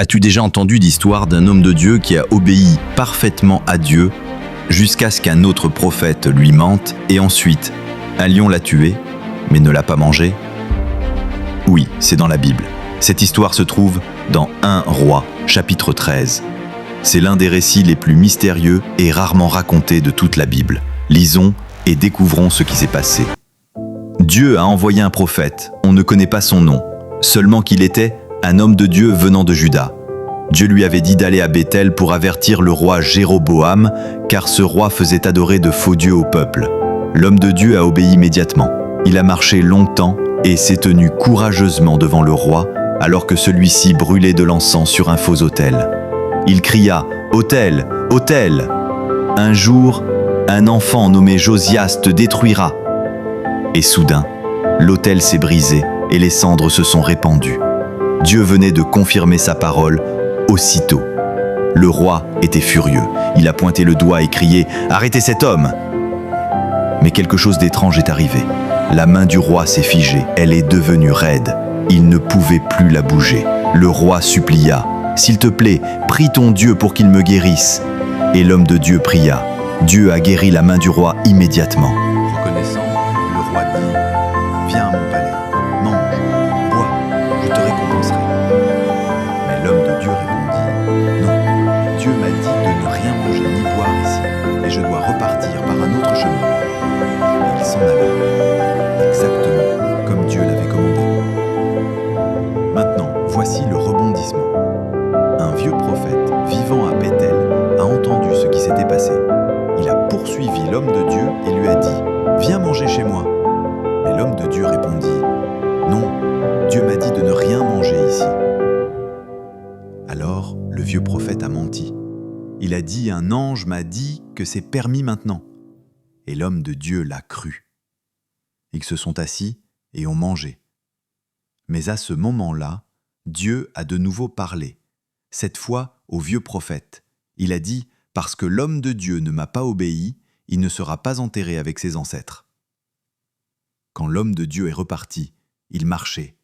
As-tu déjà entendu l'histoire d'un homme de Dieu qui a obéi parfaitement à Dieu jusqu'à ce qu'un autre prophète lui mente et ensuite un lion l'a tué, mais ne l'a pas mangé? Oui, c'est dans la Bible. Cette histoire se trouve dans 1 Roi, chapitre 13. C'est l'un des récits les plus mystérieux et rarement racontés de toute la Bible. Lisons et découvrons ce qui s'est passé. Dieu a envoyé un prophète, on ne connaît pas son nom, seulement qu'il était un homme de Dieu venant de Juda. Dieu lui avait dit d'aller à Béthel pour avertir le roi Jéroboam, car ce roi faisait adorer de faux dieux au peuple. L'homme de Dieu a obéi immédiatement. Il a marché longtemps et s'est tenu courageusement devant le roi, alors que celui-ci brûlait de l'encens sur un faux autel. Il cria « Autel, autel !» Un jour, un enfant nommé Josias te détruira. Et soudain, l'autel s'est brisé et les cendres se sont répandues. Dieu venait de confirmer sa parole aussitôt. Le roi était furieux. Il a pointé le doigt et crié « Arrêtez cet homme !» Mais quelque chose d'étrange est arrivé. La main du roi s'est figée. Elle est devenue raide. Il ne pouvait plus la bouger. Le roi supplia « S'il te plaît, prie ton Dieu pour qu'il me guérisse. » Et l'homme de Dieu pria. Dieu a guéri la main du roi immédiatement. Reconnaissant, le roi dit « Viens à mon palais, mange, bois, je te récompenserai. » Mais l'homme de Dieu répondit « Non, Dieu m'a dit de ne rien manger ni boire ici, et je dois repartir par un autre chemin. » Et il s'en alla, exactement comme Dieu l'avait commandé. Maintenant, voici le rebondissement. Un vieux prophète, vivant à Béthel, a entendu ce qui s'était passé. Il a poursuivi l'homme de Dieu et lui a dit « Viens manger chez moi. » Mais l'homme de Dieu répondit « Non, Dieu m'a dit de ne rien manger ici. » Alors, le vieux prophète a menti. Il a dit « Un ange m'a dit que c'est permis maintenant. » Et l'homme de Dieu l'a cru. Ils se sont assis et ont mangé. Mais à ce moment-là, Dieu a de nouveau parlé, cette fois au vieux prophète. Il a dit « Parce que l'homme de Dieu ne m'a pas obéi, il ne sera pas enterré avec ses ancêtres. » Quand l'homme de Dieu est reparti, il marchait.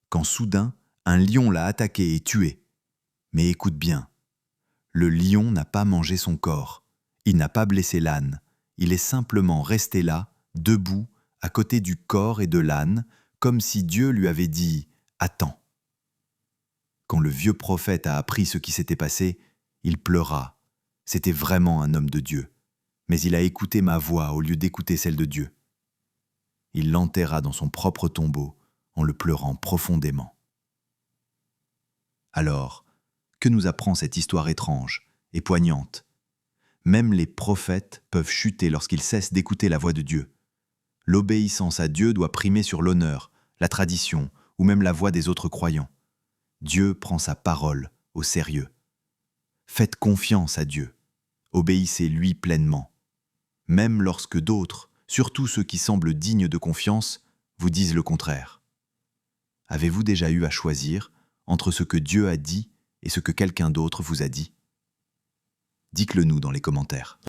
Quand soudain, un lion l'a attaqué et tué. Mais écoute bien, le lion n'a pas mangé son corps, il n'a pas blessé l'âne, il est simplement resté là, debout, à côté du corps et de l'âne, comme si Dieu lui avait dit « Attends ». Quand le vieux prophète a appris ce qui s'était passé, il pleura. C'était vraiment un homme de Dieu, mais il a écouté ma voix au lieu d'écouter celle de Dieu. Il l'enterra dans son propre tombeau en le pleurant profondément. Alors, que nous apprend cette histoire étrange et poignante? Même les prophètes peuvent chuter lorsqu'ils cessent d'écouter la voix de Dieu. L'obéissance à Dieu doit primer sur l'honneur, la tradition ou même la voix des autres croyants. Dieu prend sa parole au sérieux. Faites confiance à Dieu. Obéissez-lui pleinement. Même lorsque d'autres, surtout ceux qui semblent dignes de confiance, vous disent le contraire. Avez-vous déjà eu à choisir entre ce que Dieu a dit et ce que quelqu'un d'autre vous a dit? Dites-le nous dans les commentaires.